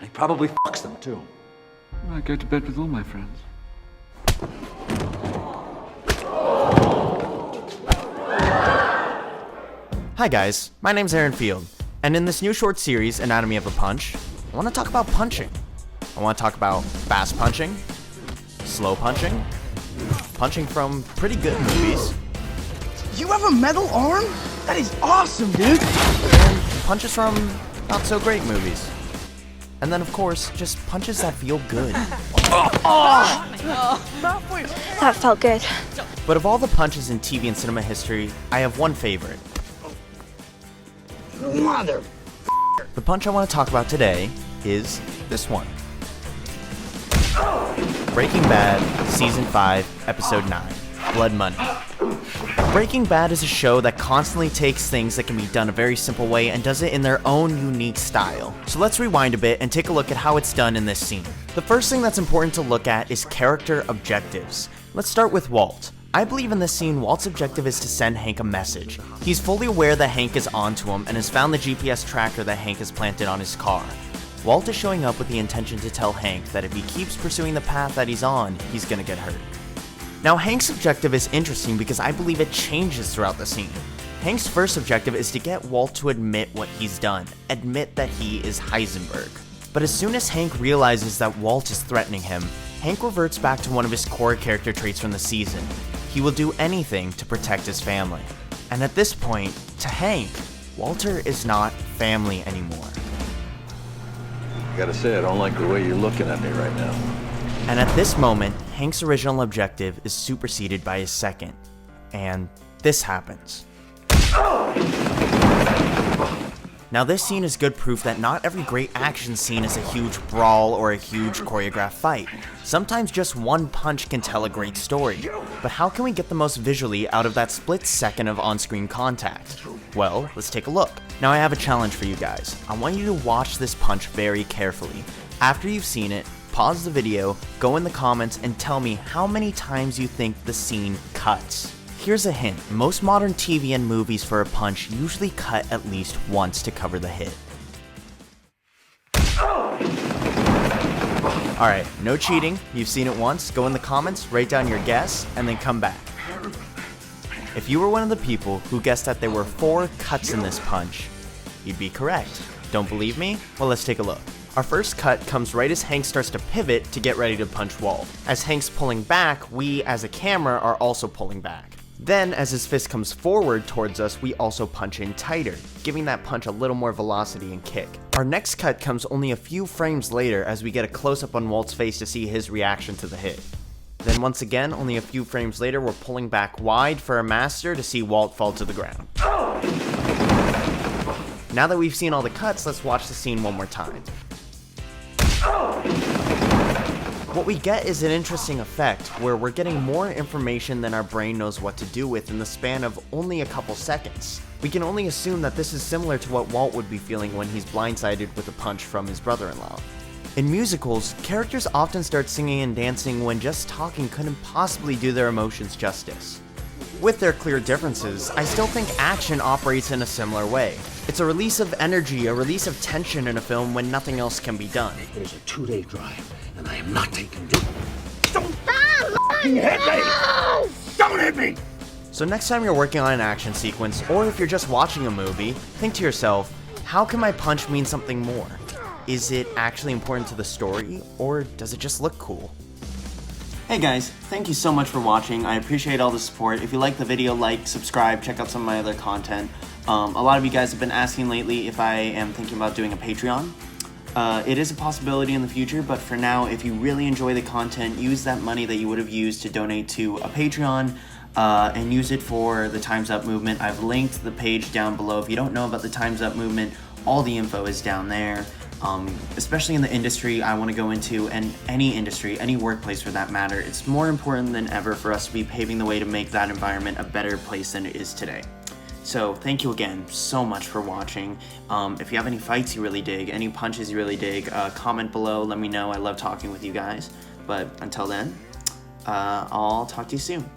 And he probably fucks them, too. I go to bed with all my friends. Hi guys, my name's Aaron Field, and in this new short series, Anatomy of a Punch, I want to talk about punching. I want to talk about fast punching, slow punching, punching from pretty good movies. You have a metal arm? That is awesome, dude! And punches from not so great movies. And then of course, just punches that feel good. That felt good. But of all the punches in TV and cinema history, I have one favorite. Mother. The punch I want to talk about today is this one. Breaking Bad, Season 5, Episode 9, Blood Money. Breaking Bad is a show that constantly takes things that can be done a very simple way and does it in their own unique style. So let's rewind a bit and take a look at how it's done in this scene. The first thing that's important to look at is character objectives. Let's start with Walt. I believe in this scene, Walt's objective is to send Hank a message. He's fully aware that Hank is onto him and has found the GPS tracker that Hank has planted on his car. Walt is showing up with the intention to tell Hank that if he keeps pursuing the path that he's on, he's gonna get hurt. Now Hank's objective is interesting because I believe it changes throughout the scene. Hank's first objective is to get Walt to admit what he's done, admit that he is Heisenberg. But as soon as Hank realizes that Walt is threatening him, Hank reverts back to one of his core character traits from the season. He will do anything to protect his family. And at this point, to Hank, Walter is not family anymore. I gotta say, I don't like the way you're looking at me right now. And at this moment, Hank's original objective is superseded by his second. And this happens. Now this scene is good proof that not every great action scene is a huge brawl or a huge choreographed fight. Sometimes just one punch can tell a great story. But how can we get the most visually out of that split second of on-screen contact? Well, let's take a look. Now I have a challenge for you guys. I want you to watch this punch very carefully. After you've seen it, pause the video, go in the comments, and tell me how many times you think the scene cuts. Here's a hint, most modern TV and movies for a punch usually cut at least once to cover the hit. Alright, no cheating, you've seen it once, go in the comments, write down your guess, and then come back. If you were one of the people who guessed that there were 4 cuts in this punch, you'd be correct. Don't believe me? Well, let's take a look. Our first cut comes right as Hank starts to pivot to get ready to punch Walt. As Hank's pulling back, we as a camera are also pulling back. Then, as his fist comes forward towards us, we also punch in tighter, giving that punch a little more velocity and kick. Our next cut comes only a few frames later as we get a close-up on Walt's face to see his reaction to the hit. Then once again, only a few frames later, we're pulling back wide for a master to see Walt fall to the ground. Now that we've seen all the cuts, let's watch the scene one more time. What we get is an interesting effect where we're getting more information than our brain knows what to do with in the span of only a couple seconds. We can only assume that this is similar to what Walt would be feeling when he's blindsided with a punch from his brother-in-law. In musicals, characters often start singing and dancing when just talking couldn't possibly do their emotions justice. With their clear differences, I still think action operates in a similar way. It's a release of energy, a release of tension in a film when nothing else can be done. It is a 2-day drive, and I am not taking you. Don't fucking hit me! Don't hit me! So next time you're working on an action sequence, or if you're just watching a movie, think to yourself, how can my punch mean something more? Is it actually important to the story, or does it just look cool? Hey guys, thank you so much for watching. I appreciate all the support. If you like the video, like, subscribe, check out some of my other content. A lot of you guys have been asking lately if I am thinking about doing a Patreon. It is a possibility in the future, but for now, if you really enjoy the content, use that money that you would have used to donate to a Patreon and use it for the Time's Up movement. I've linked the page down below. If you don't know about the Time's Up movement, all the info is down there. Especially in the industry I want to go into, and any industry, any workplace for that matter, it's more important than ever for us to be paving the way to make that environment a better place than it is today. So thank you again so much for watching. If you have any fights you really dig, any punches you really dig, comment below, let me know. I love talking with you guys. But until then, I'll talk to you soon.